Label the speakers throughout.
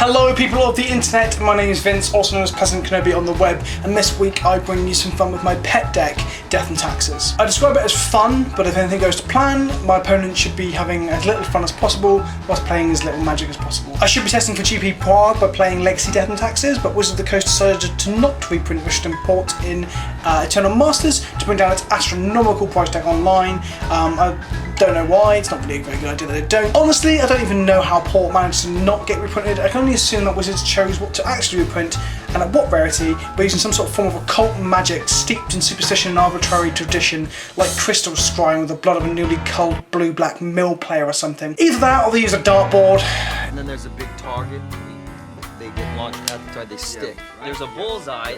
Speaker 1: Hello people of the internet, my name is Vince, also known as PleasantKenobi on the web, and this week I bring you some fun with my pet deck, Death and Taxes. I describe it as fun, but if anything goes to plan, my opponent should be having as little fun as possible whilst playing as little magic as possible. I should be testing for GP Prague by playing Legacy Death and Taxes, but Wizards of the Coast decided to not reprint Wish and Import in Eternal Masters to bring down its astronomical price tag online. I don't know why, it's not really a very good idea that they don't. Honestly, I don't even know how Port managed to not get reprinted. I can only assume that Wizards chose what to actually reprint and at what rarity by using some sort of form of occult magic steeped in superstition and arbitrary tradition, like crystals scrying with the blood of a newly culled blue-black mill player or something. Either that or they use a dartboard.
Speaker 2: And then there's a big target, they get launched at the target, they stick. There's a bullseye.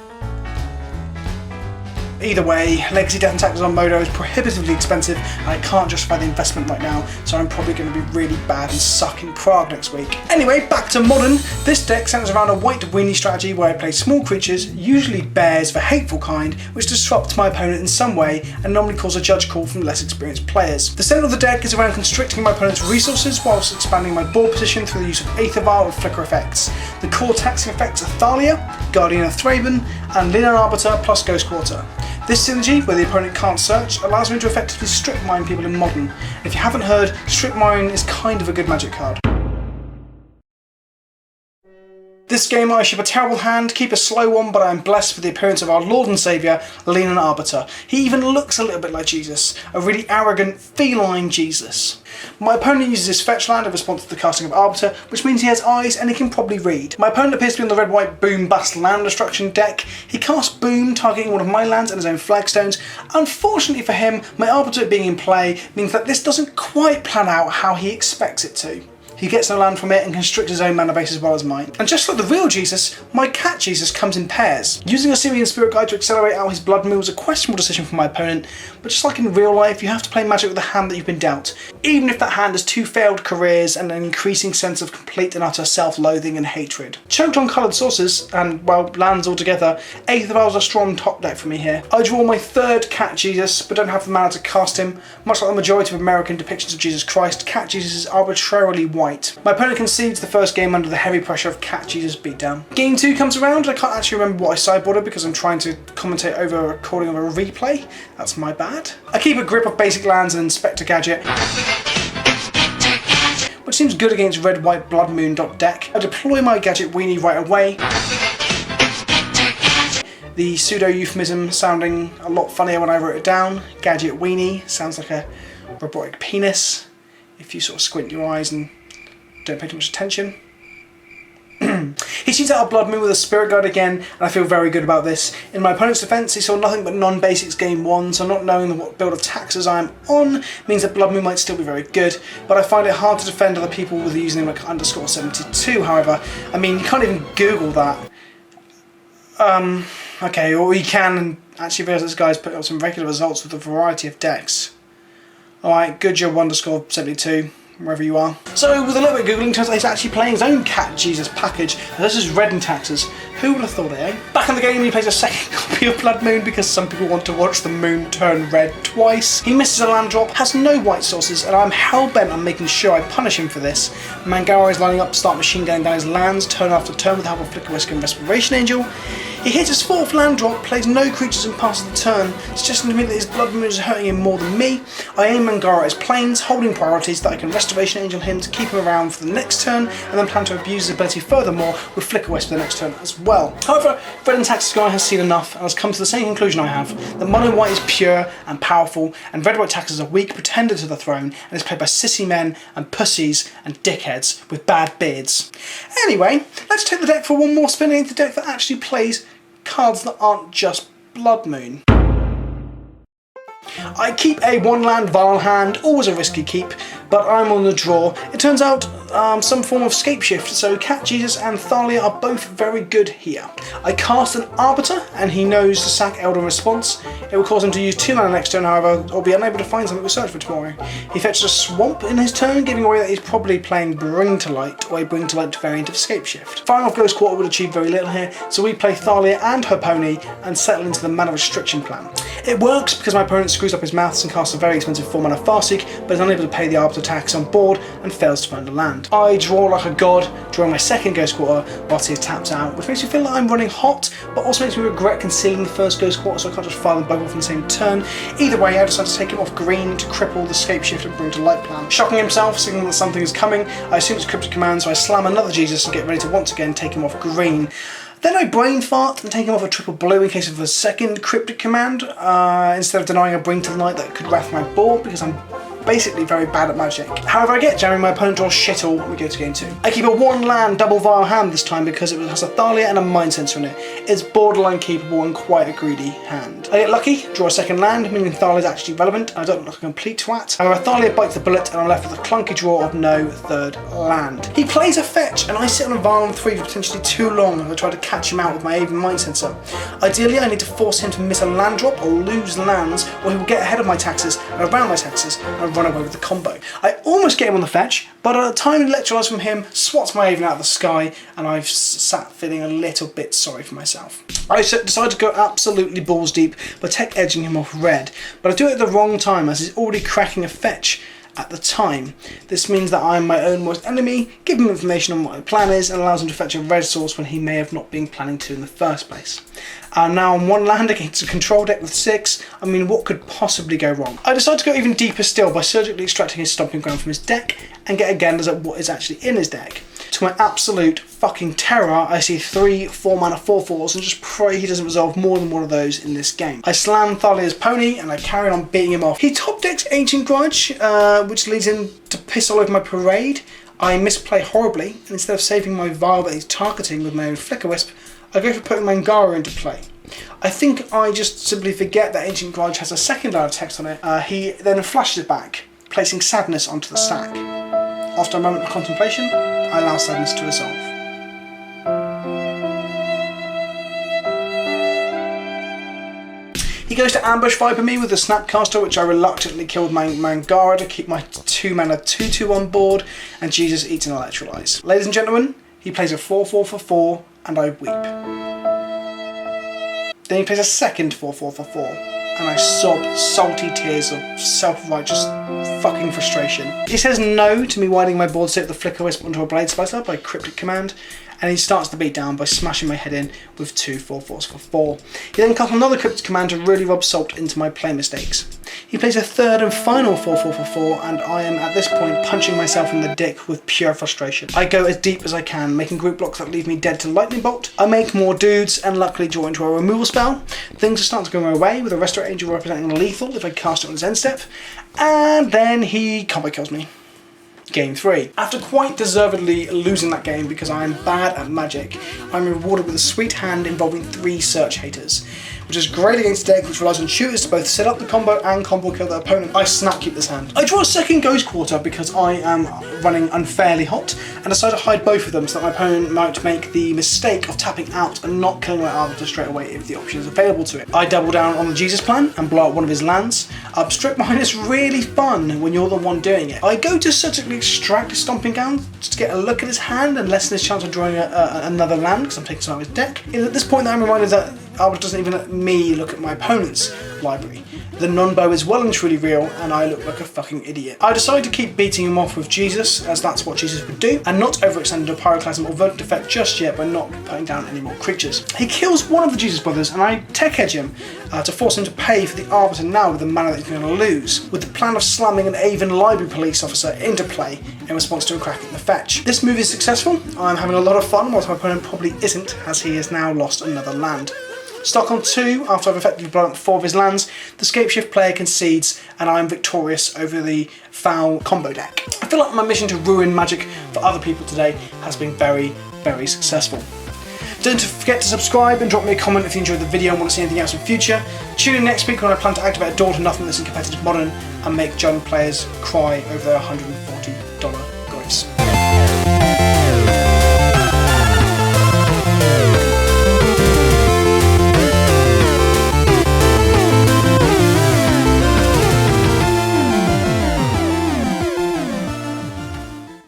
Speaker 1: Either way, Legacy Death and Taxes on Modo is prohibitively expensive and I can't justify the investment right now, so I'm probably going to be really bad and suck in Prague next week. Anyway, back to Modern. This deck centers around a white weenie strategy where I play small creatures, usually bears of a hateful kind, which disrupt my opponent in some way and normally cause a judge call from less experienced players. The centre of the deck is around constricting my opponent's resources whilst expanding my board position through the use of Aether Vial and Flicker effects. The core taxing effects are Thalia, Guardian of Thraben, and Linan Arbiter plus Ghost Quarter. This synergy, where the opponent can't search, allows me to effectively Stripmine people in Modern. If you haven't heard, Stripmine is kind of a good magic card. This game I ship a terrible hand, keep a slow one, but I am blessed with the appearance of our Lord and Saviour, Linan Arbiter. He even looks a little bit like Jesus, a really arrogant, feline Jesus. My opponent uses his fetch land in response to the casting of Arbiter, which means he has eyes and he can probably read. My opponent appears to be on the red-white Boom Bust land destruction deck. He casts Boom, targeting one of my lands and his own flagstones. Unfortunately for him, my Arbiter being in play means that this doesn't quite plan out how he expects it to. He gets no land from it and constricts his own mana base as well as mine. And just like the real Jesus, my cat Jesus comes in pairs. Using a Syrian Spirit Guide to accelerate out his blood moon was a questionable decision for my opponent, but just like in real life, you have to play magic with the hand that you've been dealt, even if that hand has 2 failed careers and an increasing sense of complete and utter self-loathing and hatred. Choked on coloured sources, and well, lands altogether, Aether Vial is a strong top deck for me here. I draw my 3rd Cat Jesus, but don't have the mana to cast him. Much like the majority of American depictions of Jesus Christ, Cat Jesus is arbitrarily white. My opponent concedes the first game under the heavy pressure of Cat Jesus beatdown. Game 2 comes around, I can't actually remember what I sideboarded because I'm trying to commentate over a recording of a replay. That's my bad. I keep a grip of basic lands and Inspector Gadget, which seems good against red-white Blood Moon deck. I deploy my Gadget Weenie right away. The pseudo-euphemism sounding a lot funnier when I wrote it down. Gadget Weenie sounds like a robotic penis if you sort of squint your eyes and don't pay too much attention. He shoots out a Blood Moon with a Spirit Guide again, and I feel very good about this. In my opponent's defence, he saw nothing but non-basics game 1, so not knowing what build of taxes I am on means that Blood Moon might still be very good, but I find it hard to defend other people with a username like _72, however. I mean, you can't even Google that. Okay, or you can and actually realise this guy's put up some regular results with a variety of decks. Alright, good job _72. Wherever you are. So with a little bit of googling, turns out he's actually playing his own Cat Jesus package, and this is red in taxes. Who would have thought it, eh? Back in the game he plays a second copy of Blood Moon because some people want to watch the moon turn red twice. He misses a land drop, has no white sources, and I'm hell-bent on making sure I punish him for this. Mangara is lining up to start machine gunning down his lands turn after turn with the help of Flicker Whisk and Respiration Angel. He hits his 4th land drop, plays no creatures and passes the turn, suggesting to me that his Blood Moon is hurting him more than me. I aim Mangara at his planes, holding priorities that I can Restoration Angel him to keep him around for the next turn, and then plan to abuse his ability furthermore with Flicker Wisp for the next turn as well. However, Red and Taxes guy has seen enough and has come to the same conclusion I have, that Mono White is pure and powerful, and Red White Taxes are weak pretender to the throne, and is played by sissy men and pussies and dickheads with bad beards. Anyway, let's take the deck for one more spin into the deck that actually plays cards that aren't just Blood Moon. I keep a 1-land Vial hand, always a risky keep, but I'm on the draw. It turns out some form of Scapeshift, so Cat Jesus and Thalia are both very good here. I cast an Arbiter, and he knows to sack Elder in response. It will cause him to use 2 mana next turn, however, or be unable to find something to search for tomorrow. He fetches a Swamp in his turn, giving away that he's probably playing Bring to Light, or a Bring to Light variant of Scapeshift. Firing off Ghost Quarter would achieve very little here, so we play Thalia and her pony, and settle into the mana restriction plan. It works because my opponent screws up his maths and casts a very expensive 4-mana Farseek, but is unable to pay the Arbiter tax on board and fails to find a land. hand. I draw like a god, drawing my second Ghost Quarter whilst he is tapped out, which makes me feel like I'm running hot, but also makes me regret concealing the first Ghost Quarter, so I can't just fire them both off in the same turn. Either way, I decide to take him off green to cripple the Scapeshift and bring to light plan. Shocking himself, signaling that something is coming, I assume it's Cryptic Command, so I slam another Jesus and get ready to once again take him off green. Then I brain fart and take him off a triple blue in case of a second Cryptic Command, instead of denying a bring to light that could wrath my board, because I'm basically very bad at magic. However, I get jamming, my opponent draws shit all when we go to game 2. I keep a 1-land double vial hand this time because it has a Thalia and a Mind Sensor in it. It's borderline capable and quite a greedy hand. I get lucky, draw a second land, meaning Thalia is actually relevant, and I don't look like a complete twat. However, Thalia bites the bullet and I'm left with a clunky draw of no third land. He plays a fetch and I sit on a vial on 3 for potentially too long as I try to catch him out with my Aven Mind Sensor. Ideally, I need to force him to miss a land drop or lose lands, or he will get ahead of my taxes and around my taxes and run away with the combo. I almost get him on the fetch, but a tiny electrolyze from him swats my Aven out of the sky, and I've sat feeling a little bit sorry for myself. I decide to go absolutely balls deep by tech edging him off red, but I do it at the wrong time as he's already cracking a fetch at the time. This means that I am my own worst enemy, give him information on what my plan is, and allows him to fetch a red source when he may have not been planning to in the first place. I'm now on 1 land against a control deck with 6. I mean, what could possibly go wrong? I decide to go even deeper still by surgically extracting his stomping ground from his deck and get a gander at what is actually in his deck. To my absolute fucking terror, I see 3 4-mana 4/4s and just pray he doesn't resolve more than one of those in this game. I slam Thalia's pony and I carry on beating him off. He top decks Ancient Grudge, which leads him to piss all over my parade. I misplay horribly, and instead of saving my vial that he's targeting with my own Flicker Wisp, I go for putting Mangara into play. I think I just simply forget that Ancient Grudge has a second line of text on it. He then flashes it back, placing Sadness onto the stack. After a moment of contemplation, I allow Sadness to resolve. He goes to ambush Viper me with the Snapcaster, which I reluctantly killed my Mangara to keep my 2-mana 2/2 on board, and Jesus eats an Electrolyze. Ladies and gentlemen, he plays a 4/4 for 4, and I weep. Then he plays a second 4/4 for 4, and I sob salty tears of self-righteous fucking frustration. He says no to me widening my board set the Flicker Wisp onto a Blade Splicer by Cryptic Command, and he starts the beat down by smashing my head in with 2 4/4s for 4. He then cuts another Cryptic Command to really rub salt into my play mistakes. He plays a third and final 4/4 for 4, and I am at this point punching myself in the dick with pure frustration. I go as deep as I can, making group blocks that leave me dead to Lightning Bolt. I make more dudes and luckily draw into a removal spell. Things are starting to go my way, with a Restore Angel representing lethal if I cast it on his end step, and then he combo kills me. Game 3. After quite deservedly losing that game because I am bad at magic, I'm rewarded with a sweet hand involving 3 Search Haters, which is great against a deck which relies on shooters to both set up the combo and combo kill their opponent. I snap keep this hand. I draw a second Ghost Quarter because I am running unfairly hot, and decide to hide both of them so that my opponent might make the mistake of tapping out and not killing my Arbiter straight away if the option is available to it. I double down on the Jesus plan and blow out one of his lands. Stripmine is really fun when you're the one doing it. I go to surgically extract his Stomping Ground just to get a look at his hand and lessen his chance of drawing another land because I'm taking some out of his deck. It is at this point that I'm reminded that Arbiter doesn't even let me look at my opponent's library. The non-bow is well and truly real, and I look like a fucking idiot. I decide to keep beating him off with Jesus, as that's what Jesus would do, and not overextend into Pyroclasm or Verdant Effect just yet by not putting down any more creatures. He kills one of the Jesus brothers, and I tech edge him to force him to pay for the Arbiter now with the mana that he's going to lose, with the plan of slamming an Aven Library Police Officer into play in response to him cracking the fetch. This move is successful. I'm having a lot of fun, whilst my opponent probably isn't, as he has now lost another land. Stuck on 2, after I've effectively blown up 4 of his lands, the Scapeshift player concedes and I am victorious over the foul combo deck. I feel like my mission to ruin magic for other people today has been very, very successful. Don't forget to subscribe and drop me a comment if you enjoyed the video and want to see anything else in future. Tune in next week when I plan to activate a Door to Nothingness in competitive modern and make young players cry over their 100